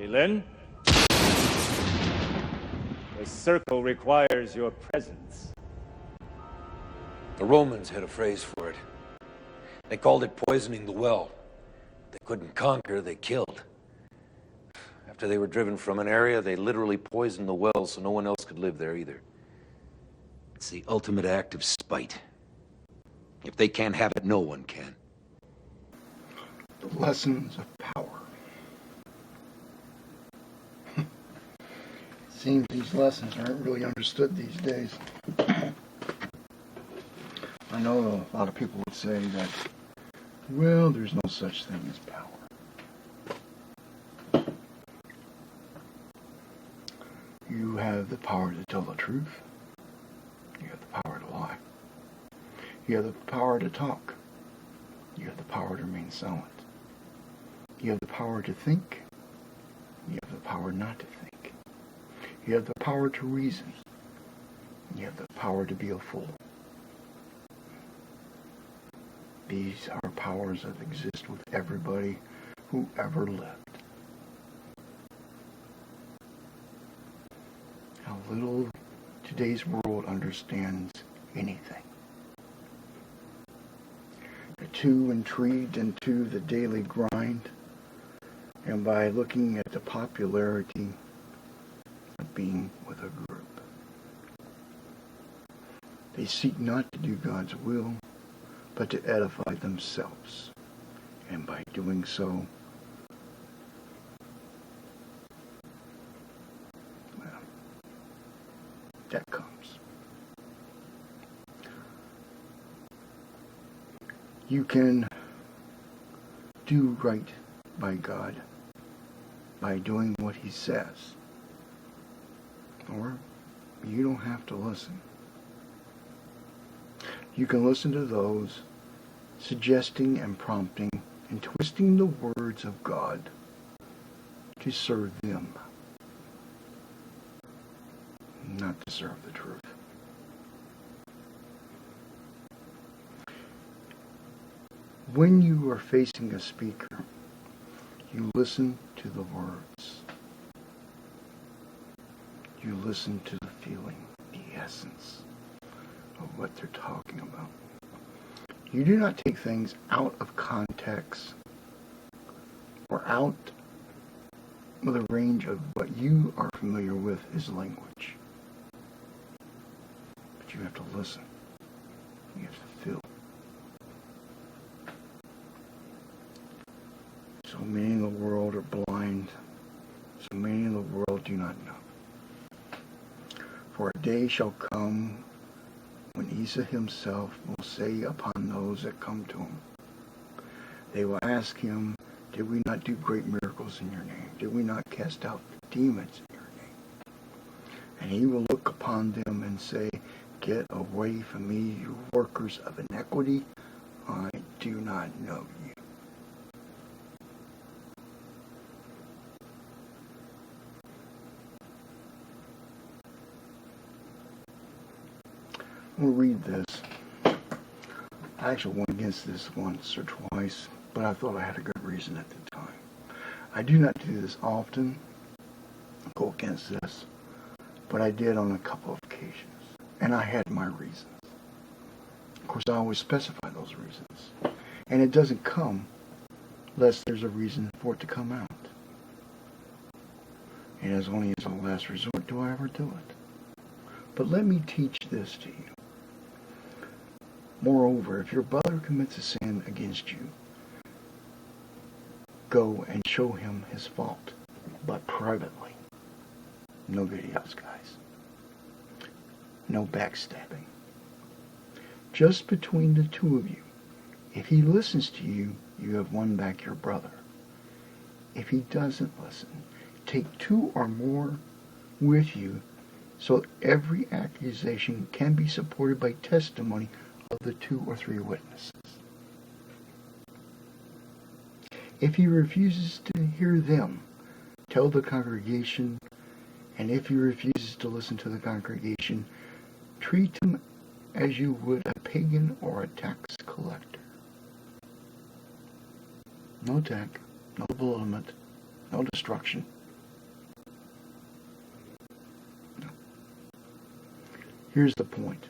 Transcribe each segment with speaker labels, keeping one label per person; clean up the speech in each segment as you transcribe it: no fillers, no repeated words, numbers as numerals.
Speaker 1: Lynn. The circle requires your presence.
Speaker 2: The Romans had a phrase for it. They called it poisoning the well. They couldn't conquer, they killed. After they were driven from an area, they literally poisoned the well so no one else could live there either. It's the ultimate act of spite. If they can't have it, no one can.
Speaker 3: The lessons of power. Seems these lessons aren't really understood these days. I know a lot of people would say that, well, there's no such thing as power. You have the power to tell the truth. You have the power to lie. You have the power to talk. You have the power to remain silent. You have the power to think. You have the power not to think. You have the power to reason. You have the power to be a fool. These are powers that exist with everybody who ever lived. How little today's world understands anything. They're too intrigued into the daily grind, and by looking at the popularity of being with a group. They seek not to do God's will, but to edify themselves. And by doing so, well, that comes. You can do right by God by doing what He says. Or you don't have to listen. You can listen to those suggesting and prompting and twisting the words of God to serve them, not to serve the truth. When you are facing a speaker, you listen to the words. You listen to the feeling, the essence of what they're talking about. You do not take things out of context or out of the range of what you are familiar with as language. But you have to listen. You have to feel. So many in the world are blind. So many in the world do not know. For a day shall come when Isa himself will say upon those that come to him, they will ask him, did we not do great miracles in your name? Did we not cast out demons in your name? And he will look upon them and say, get away from me, you workers of iniquity. I do not know you. We'll read this. I actually went against this once or twice, but I thought I had a good reason at the time. I do not do this often, go against this, but I did on a couple of occasions, and I had my reasons. Of course, I always specify those reasons, and it doesn't come unless there's a reason for it to come out. And as only as a last resort do I ever do it. But let me teach this to you. Moreover, if your brother commits a sin against you, go and show him his fault, but privately. No videos, guys. No backstabbing. Just between the two of you. If he listens to you, you have won back your brother. If he doesn't listen, take 2 or more with you, so every accusation can be supported by testimony of the 2 or 3 witnesses. If he refuses to hear them, tell the congregation, and if he refuses to listen to the congregation, treat him as you would a pagan or a tax collector. No attack, no belittlement, no destruction, Here's the point,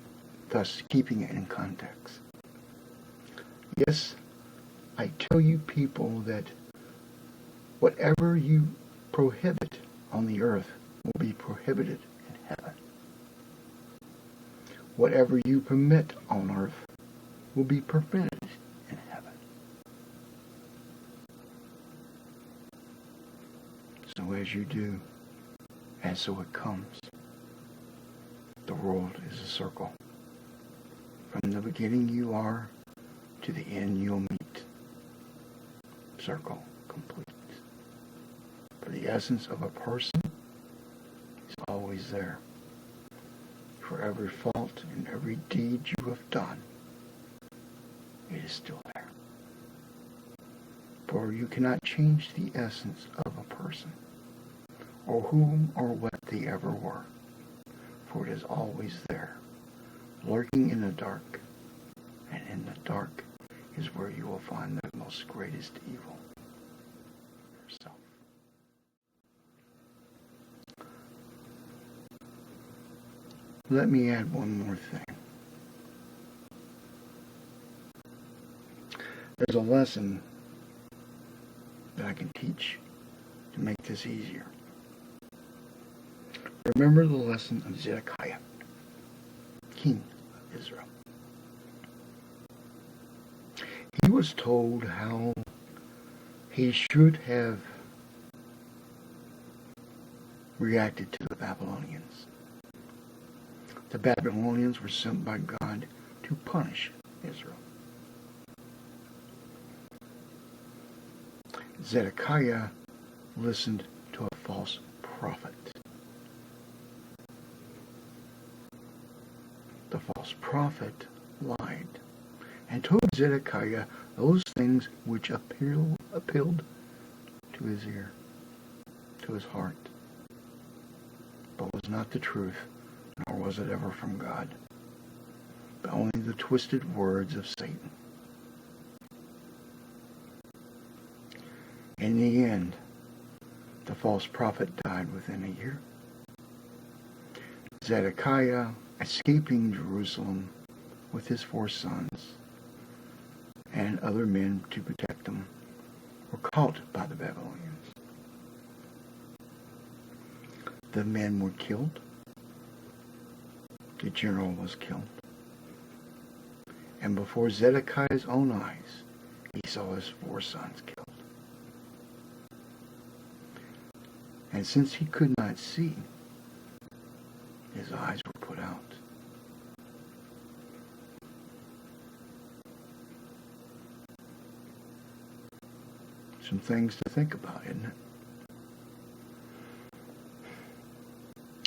Speaker 3: thus keeping it in context. Yes, I tell you people that whatever you prohibit on the earth will be prohibited in heaven. Whatever you permit on earth will be permitted in heaven. So as you do, and so it comes. The world is a circle. From the beginning you are, to the end you'll meet. Circle complete. For the essence of a person is always there. For every fault and every deed you have done, it is still there. For you cannot change the essence of a person, or whom or what they ever were. For it is always there, lurking in the dark, and in the dark is where you will find the most greatest evil, yourself. Let me add one more thing. There's a lesson that I can teach to make this easier. Remember the lesson of Zedekiah, king of Israel. He was told how he should have reacted to the Babylonians. The Babylonians were sent by God to punish Israel. Zedekiah listened to a false prophet. The false prophet lied and told Zedekiah those things which appealed to his ear, to his heart, but was not the truth, nor was it ever from God, but only the twisted words of Satan. In the end, the false prophet died within a year. Zedekiah, escaping Jerusalem with his 4 sons and other men to protect them, were caught by the Babylonians. The men were killed. The general was killed. And before Zedekiah's own eyes, he saw his 4 sons killed. And since he could not see, his eyes were put out. Some things to think about, isn't it?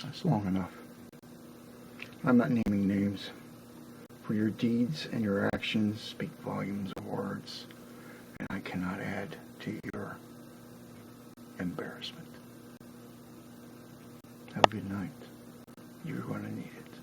Speaker 3: That's long enough. I'm not naming names, for your deeds and your actions speak volumes of words, and I cannot add to your embarrassment. Have a good night. You're going to need it.